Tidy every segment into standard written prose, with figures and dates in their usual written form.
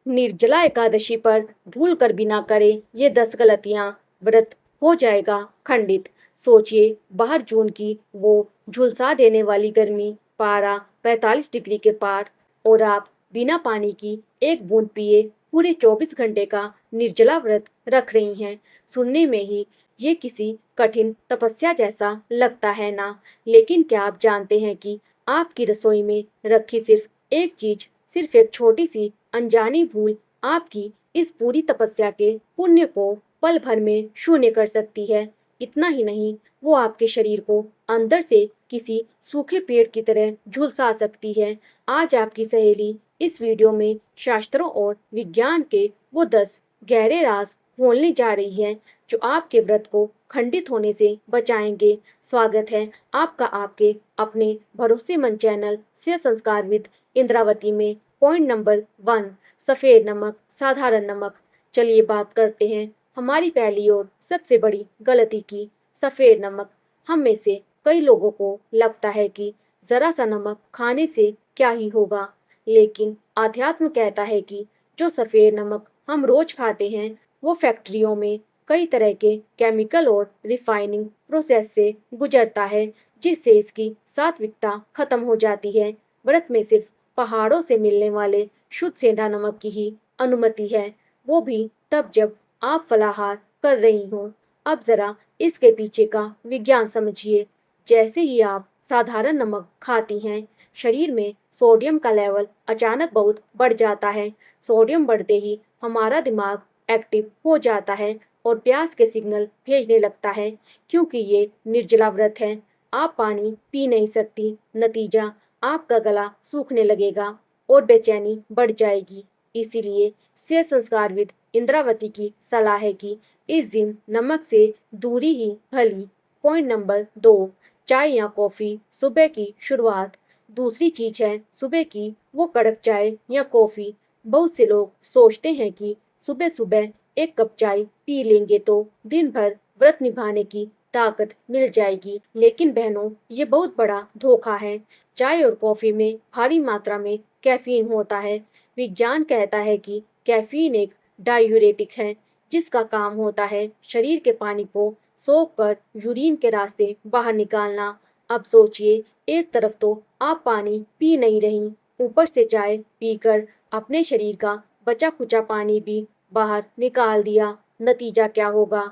निर्जला एकादशी पर भूल कर भी ना करें ये 10 गलतियां, व्रत हो जाएगा खंडित। सोचिए, बाहर जून की वो झुलसा देने वाली गर्मी, पारा 45 डिग्री के पार, और आप बिना पानी की एक बूंद पिए पूरे 24 घंटे का निर्जला व्रत रख रही हैं। सुनने में ही ये किसी कठिन तपस्या जैसा लगता है ना? लेकिन क्या आप जानते हैं कि आपकी रसोई में रखी सिर्फ एक चीज, सिर्फ एक छोटी सी अनजानी भूल आपकी इस पूरी तपस्या के पुण्य को पल भर में शून्य कर सकती है। इतना ही नहीं, वो आपके शरीर को अंदर से किसी सूखे पेड़ की तरह झुलसा सकती है। आज आपकी सहेली इस वीडियो में शास्त्रों और विज्ञान के वो 10 गहरे राज खोलने जा रही है जो आपके व्रत को खंडित होने से बचाएंगे। स्वागत है आपका आपके अपने भरोसेमंद चैनल से संस्कार विद इंद्रावती में। पॉइंट नंबर 1, सफेद नमक, साधारण नमक। चलिए बात करते हैं हमारी पहली और सबसे बड़ी गलती की, सफेद नमक। हम में से कई लोगों को लगता है कि जरा सा नमक खाने से क्या ही होगा, लेकिन आध्यात्म कहता है कि जो सफेद नमक हम रोज खाते हैं वो फैक्ट्रियों में कई तरह के केमिकल और रिफाइनिंग प्रोसेस से गुजरता है, जिससे इसकी सात्विकता खत्म हो जाती है। व्रत में सिर्फ पहाड़ों से मिलने वाले शुद्ध सेंधा नमक की ही अनुमति है, वो भी तब जब आप फलाहार कर रही हों। अब जरा इसके पीछे का विज्ञान समझिए। जैसे ही आप साधारण नमक खाती हैं, शरीर में सोडियम का लेवल अचानक बहुत बढ़ जाता है। सोडियम बढ़ते ही हमारा दिमाग एक्टिव हो जाता है और प्यास के सिग्नल भेजने लगता है। क्योंकि ये निर्जला व्रत है, आप पानी पी नहीं सकती। नतीजा, आपका गला सूखने लगेगा और बेचैनी बढ़ जाएगी। इसीलिए सेहत संस्कारविद इंद्रावती की सलाह है कि इस दिन नमक से दूरी ही भली। पॉइंट नंबर 2, चाय या कॉफ़ी सुबह की शुरुआत। दूसरी चीज है सुबह की वो कड़क चाय या कॉफ़ी। बहुत से लोग सोचते हैं कि सुबह सुबह एक कप चाय पी लेंगे तो दिन भर व्रत निभाने की ताकत मिल जाएगी, लेकिन बहनों, ये बहुत बड़ा धोखा है। चाय और कॉफी में भारी मात्रा में कैफीन होता है। विज्ञान कहता है कि कैफीन एक डायूरेटिक है, जिसका काम होता है शरीर के पानी को सोख कर यूरिन के रास्ते बाहर निकालना। अब सोचिए, एक तरफ तो आप पानी पी नहीं रही, ऊपर से चाय पीकर अपने शरीर का बचा खुचा पानी भी बाहर निकाल दिया। नतीजा क्या होगा?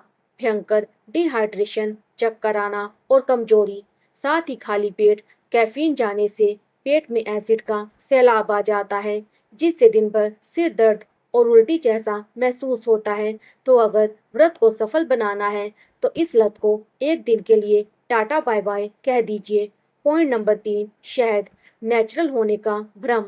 भयंकर डिहाइड्रेशन, चक्कर आना और कमजोरी। साथ ही खाली पेट कैफीन जाने से पेट में एसिड का सैलाब आ जाता है, जिससे दिन भर सिर दर्द और उल्टी जैसा महसूस होता है। तो अगर व्रत को सफल बनाना है तो इस लत को एक दिन के लिए टाटा बाय बाय कह दीजिए। पॉइंट नंबर 3, शहद, नेचुरल होने का भ्रम।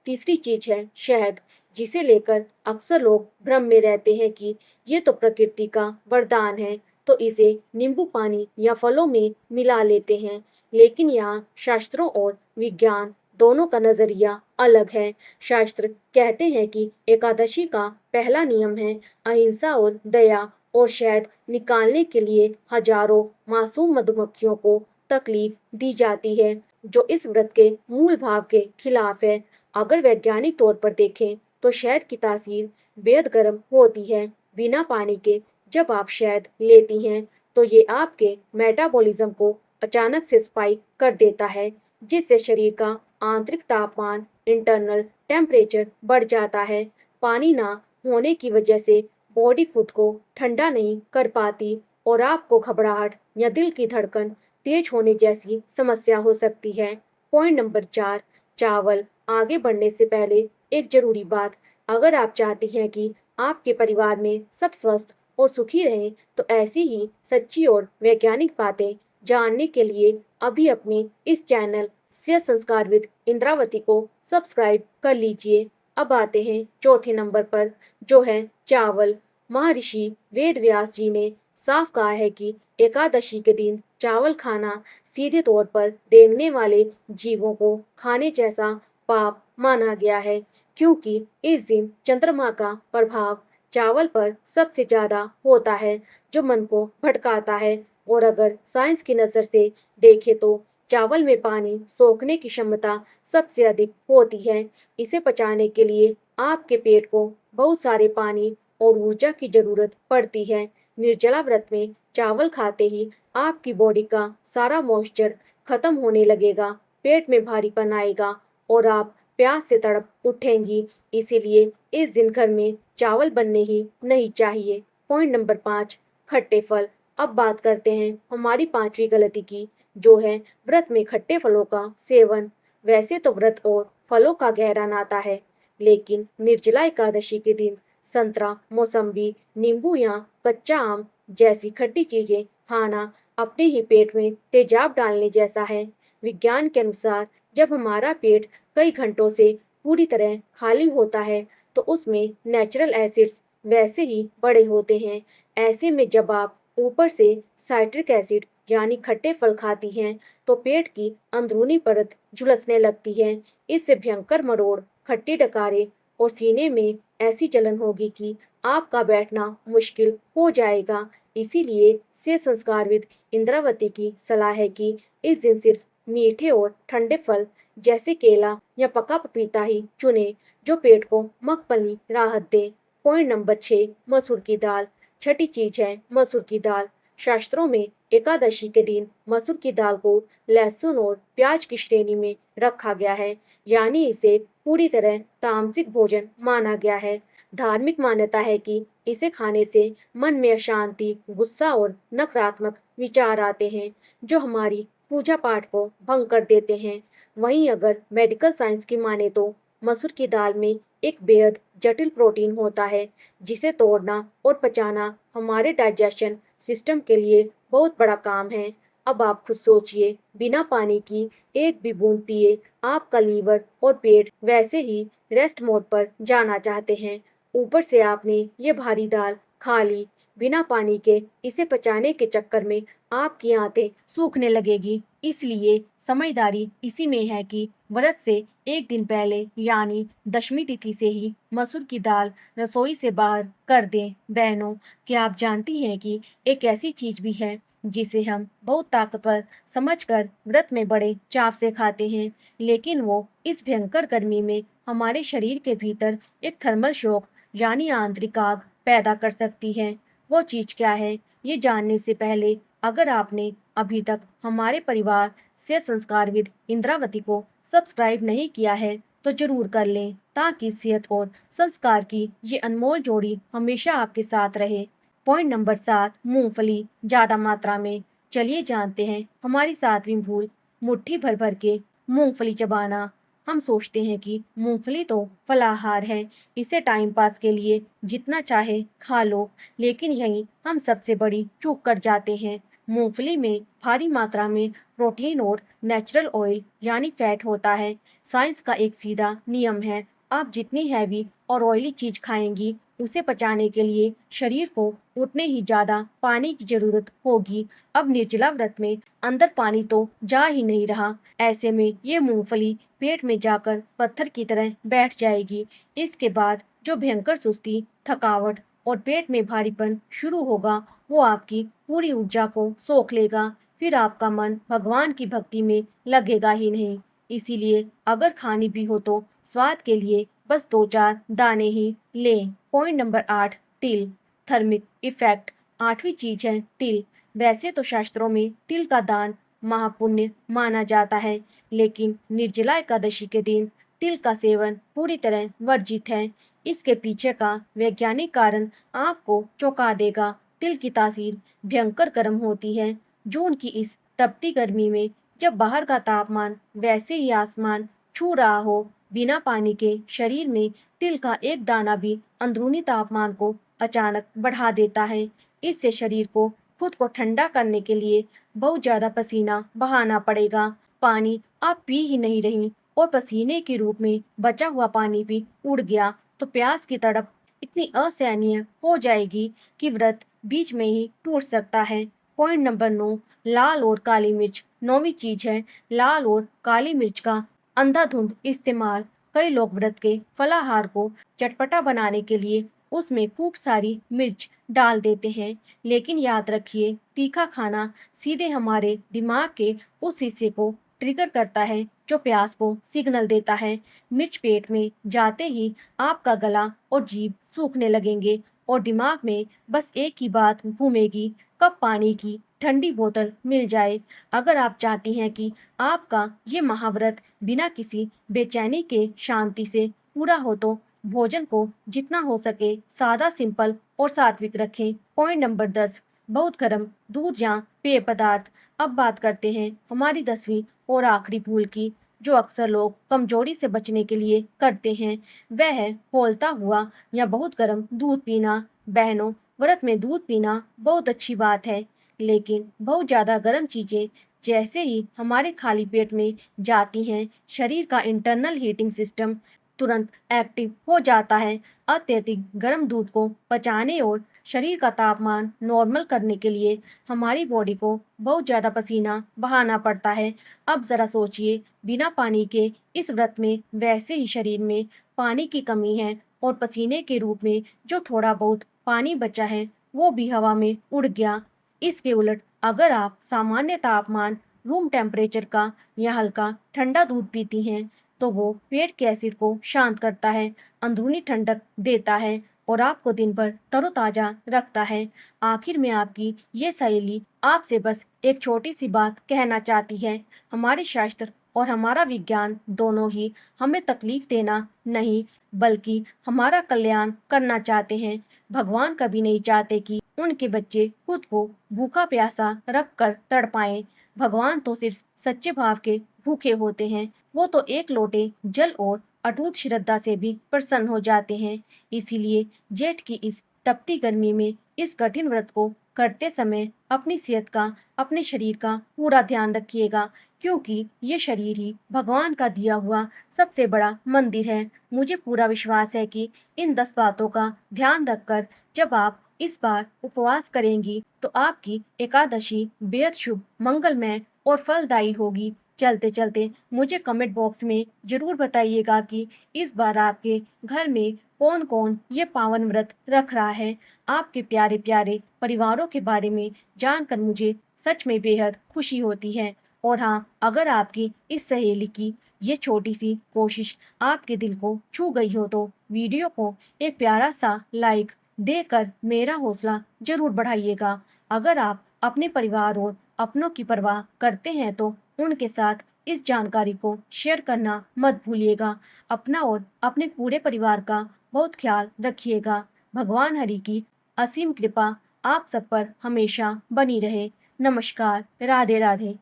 तीसरी चीज है शहद, जिसे लेकर अक्सर लोग भ्रम में रहते हैं कि ये तो प्रकृति का वरदान है, तो इसे नींबू पानी या फलों में मिला लेते हैं। लेकिन यहाँ शास्त्रों और विज्ञान दोनों का नजरिया अलग है। शास्त्र कहते हैं कि एकादशी का पहला नियम है अहिंसा और दया, और शहद निकालने के लिए हजारों मासूम मधुमक्खियों को तकलीफ दी जाती है, जो इस व्रत के मूल भाव के खिलाफ है। अगर वैज्ञानिक तौर पर देखें तो शहद की तासीर बेहद गर्म होती है। बिना पानी के जब आप शहद लेती हैं तो ये आपके मेटाबॉलिज्म को अचानक से स्पाइक कर देता है, जिससे शरीर का आंतरिक तापमान, इंटरनल टेम्परेचर बढ़ जाता है। पानी ना होने की वजह से बॉडी खुद को ठंडा नहीं कर पाती और आपको घबराहट या दिल की धड़कन तेज होने जैसी समस्या हो सकती है। पॉइंट नंबर 4, चावल। आगे बढ़ने से पहले एक जरूरी बात, अगर आप चाहती हैं कि आपके परिवार में सब स्वस्थ और सुखी रहें तो ऐसी ही सच्ची और वैज्ञानिक बातें जानने के लिए अभी अपने इस चैनल सेहत संस्कार विद इंद्रावती को सब्सक्राइब कर लीजिए। अब आते हैं चौथे नंबर पर, जो है चावल। महर्षि वेद व्यास जी ने साफ कहा है कि एकादशी के दिन चावल खाना सीधे तौर पर रेंगने वाले जीवों को खाने जैसा पाप माना गया है, क्योंकि इस दिन चंद्रमा का प्रभाव चावल पर सबसे ज्यादा होता है, जो मन को भटकाता है। और अगर साइंस की नज़र से देखें तो चावल में पानी सोखने की क्षमता सबसे अधिक होती है। इसे पचाने के लिए आपके पेट को बहुत सारे पानी और ऊर्जा की जरूरत पड़ती है। निर्जला व्रत में चावल खाते ही आपकी बॉडी का सारा मॉइस्चर खत्म होने लगेगा, पेट में भारीपन आएगा और आप प्यास से तड़प उठेंगी। इसीलिए इस दिन घर में चावल बनने ही नहीं चाहिए। पॉइंट नंबर 5, खट्टे फल। अब बात करते हैं हमारी पांचवी गलती की, जो है व्रत में खट्टे फलों का सेवन। वैसे तो व्रत और फलों का गहरा नाता है, लेकिन निर्जला एकादशी के दिन संतरा, मौसम्बी, नींबू या कच्चा आम जैसी खट्टी चीजें खाना अपने ही पेट में तेजाब डालने जैसा है। विज्ञान के अनुसार जब हमारा पेट कई घंटों से पूरी तरह खाली होता है, तो उसमें नेचुरल एसिड्स वैसे ही बड़े होते हैं। ऐसे में जब आप ऊपर से साइट्रिक एसिड यानी खट्टे फल खाती हैं, तो पेट की अंदरूनी परत झुलसने लगती है। इससे भयंकर मरोड़, खट्टी डकारें और सीने में ऐसी जलन होगी कि आपका बैठना मुश्किल हो जाएगा। इसीलिए सेहत संस्कारविद इंद्रावती की सलाह है कि इस दिन सिर्फ मीठे और ठंडे फल जैसे केला या पका पपीता ही चुने, जो पेट को मखमली राहत दे। पॉइंट नंबर 6, मसूर की दाल। छठी चीज है मसूर की दाल। शास्त्रों में एकादशी के दिन मसूर की दाल को लहसुन और प्याज की श्रेणी में रखा गया है, यानी इसे पूरी तरह तामसिक भोजन माना गया है। धार्मिक मान्यता है कि इसे खाने से मन में अशांति, गुस्सा और नकारात्मक विचार आते हैं, जो हमारी पूजा पाठ को भंग कर देते हैं। वहीं अगर मेडिकल साइंस की माने तो मसूर की दाल में एक बेहद जटिल प्रोटीन होता है, जिसे तोड़ना और पचाना हमारे डाइजेशन सिस्टम के लिए बहुत बड़ा काम है। अब आप खुद सोचिए, बिना पानी की एक भी बूंद पिए आपका लीवर और पेट वैसे ही रेस्ट मोड पर जाना चाहते हैं। ऊपर से आपने ये भारी दाल खा ली बिना पानी के, इसे पचाने के चक्कर में आपकी आंतें सूखने लगेगी। इसलिए समझदारी इसी में है कि व्रत से एक दिन पहले यानी दशमी तिथि से ही मसूर की दाल रसोई से बाहर कर दें। बहनों, क्या आप जानती हैं कि एक ऐसी चीज भी है जिसे हम बहुत ताकतवर समझकर व्रत में बड़े चाव से खाते हैं, लेकिन वो इस भयंकर गर्मी में हमारे शरीर के भीतर एक थर्मल शॉक यानी आंतरिक आग पैदा कर सकती है। वो चीज क्या है, ये जानने से पहले अगर आपने अभी तक हमारे परिवार से संस्कारविद इंद्रावती को सब्सक्राइब नहीं किया है, तो जरूर कर लें, ताकि सेहत और संस्कार की ये अनमोल जोड़ी हमेशा आपके साथ रहे। पॉइंट नंबर 7, मूंगफली ज्यादा मात्रा में। चलिए जानते हैं हमारी 7वीं भूल, मुट्ठी भर भर के मूंगफली चबाना। हम सोचते हैं कि मूंगफली तो फलाहार है, इसे टाइम पास के लिए जितना चाहे खा लो, लेकिन यहीं हम सबसे बड़ी चूक कर जाते हैं। मूंगफली में भारी मात्रा में प्रोटीन और नेचुरल ऑयल यानी फैट होता है। साइंस का एक सीधा नियम है, आप जितनी हैवी और ऑयली चीज खाएंगी, उसे पचाने के लिए शरीर को उतने ही ज्यादा पानी की जरूरत होगी। अब निर्जला व्रत में अंदर पानी तो जा ही नहीं रहा, ऐसे में ये मूंगफली पेट में जाकर पत्थर की तरह बैठ जाएगी। इसके बाद जो भयंकर सुस्ती, थकावट और पेट में भारीपन शुरू होगा, वो आपकी पूरी ऊर्जा को सोख लेगा। फिर आपका मन भगवान की भक्ति में लगेगा ही नहीं। इसीलिए अगर खानी भी हो तो स्वाद के लिए बस 2-4 दाने ही लें। पॉइंट नंबर 8, तिल। Thermic effect. 8वीं चीज है तिल। वैसे तो शास्त्रों में तिल का दान महापुण्य माना जाता है, लेकिन निर्जला एकादशी के दिन तिल का सेवन पूरी तरह वर्जित है। इसके पीछे का वैज्ञानिक कारण आपको चौंका देगा। तिल की तासीर भयंकर गर्म होती है। जून की इस तपती गर्मी में जब बाहर का तापमान वैसे ही आसमान छू रहा हो, बिना पानी के शरीर में तिल का एक दाना भी अंदरूनी तापमान को अचानक बढ़ा देता है। इससे शरीर को खुद को ठंडा करने के लिए बहुत ज्यादा पसीना बहाना पड़ेगा। पानी आप पी ही नहीं रही और पसीने के रूप में बचा हुआ पानी भी उड़ गया, तो प्यास की तड़प इतनी असहनीय हो जाएगी कि व्रत बीच में ही टूट सकता है। पॉइंट नंबर 9, लाल और काली मिर्च। 9वीं चीज है लाल और काली मिर्च का अंधाधुंध इस्तेमाल। कई लोग व्रत के फलाहार को चटपटा बनाने के लिए उसमें खूब सारी मिर्च डाल देते हैं। लेकिन याद रखिए, तीखा खाना सीधे हमारे दिमाग के उस हिस्से को ट्रिगर करता है जो प्यास को सिग्नल देता है। मिर्च पेट में जाते ही आपका गला और जीभ सूखने लगेंगे और दिमाग में बस एक ही बात घूमेगी, कब पानी की ठंडी बोतल मिल जाए। अगर आप चाहती हैं कि आपका ये महाव्रत बिना किसी बेचैनी के शांति से पूरा हो तो भोजन को जितना हो सके सादा, सिंपल और सात्विक रखें। पॉइंट नंबर 10, बहुत गर्म दूध या पेय पदार्थ। अब बात करते हैं हमारी 10वीं और आखिरी भूल की, जो अक्सर लोग कमजोरी से बचने के लिए करते हैं। वह है खौलता हुआ या बहुत गर्म दूध पीना। बहनों, व्रत में दूध पीना बहुत अच्छी बात है, लेकिन बहुत ज़्यादा गर्म चीज़ें जैसे ही हमारे खाली पेट में जाती हैं, शरीर का इंटरनल हीटिंग सिस्टम तुरंत एक्टिव हो जाता है। अत्यधिक गर्म दूध को पचाने और शरीर का तापमान नॉर्मल करने के लिए हमारी बॉडी को बहुत ज़्यादा पसीना बहाना पड़ता है। अब ज़रा सोचिए, बिना पानी के इस व्रत में वैसे ही शरीर में पानी की कमी है और पसीने के रूप में जो थोड़ा बहुत पानी बचा है वो भी हवा में उड़ गया। इसके उलट अगर आप सामान्य तापमान, रूम टेम्परेचर का या हल्का ठंडा दूध पीती हैं तो वो पेट के एसिड को शांत करता है, अंदरूनी ठंडक देता है और आपको दिन भर तरोताजा रखता है। आखिर में आपकी ये सहेली आपसे बस एक छोटी सी बात कहना चाहती है। हमारे शास्त्र और हमारा विज्ञान दोनों ही हमें तकलीफ देना नहीं, बल्कि हमारा कल्याण करना चाहते हैं। भगवान कभी नहीं चाहते कि उनके बच्चे खुद को भूखा प्यासा रख कर तड़पाएं। भगवान तो सिर्फ सच्चे भाव के भूखे होते हैं। वो तो एक लोटे जल और अटूट श्रद्धा से भी प्रसन्न हो जाते हैं। इसीलिए जेठ की इस तपती गर्मी में इस कठिन व्रत को करते समय अपनी सेहत का, अपने शरीर का पूरा ध्यान रखिएगा, क्योंकि ये शरीर ही भगवान का दिया हुआ सबसे बड़ा मंदिर है। मुझे पूरा विश्वास है कि इन 10 बातों का ध्यान रखकर जब आप इस बार उपवास करेंगी तो आपकी एकादशी बेहद शुभ, मंगलमय और फलदायी होगी। चलते चलते मुझे कमेंट बॉक्स में ज़रूर बताइएगा कि इस बार आपके घर में कौन कौन ये पावन व्रत रख रहा है। आपके प्यारे प्यारे परिवारों के बारे में जानकर मुझे सच में बेहद खुशी होती है। और हाँ, अगर आपकी इस सहेली की ये छोटी सी कोशिश आपके दिल को छू गई हो तो वीडियो को एक प्यारा सा लाइक देकर मेरा हौसला ज़रूर बढ़ाइएगा। अगर आप अपने परिवार और अपनों की परवाह करते हैं तो उनके साथ इस जानकारी को शेयर करना मत भूलिएगा। अपना और अपने पूरे परिवार का बहुत ख्याल रखिएगा। भगवान हरि की असीम कृपा आप सब पर हमेशा बनी रहे। नमस्कार, राधे राधे।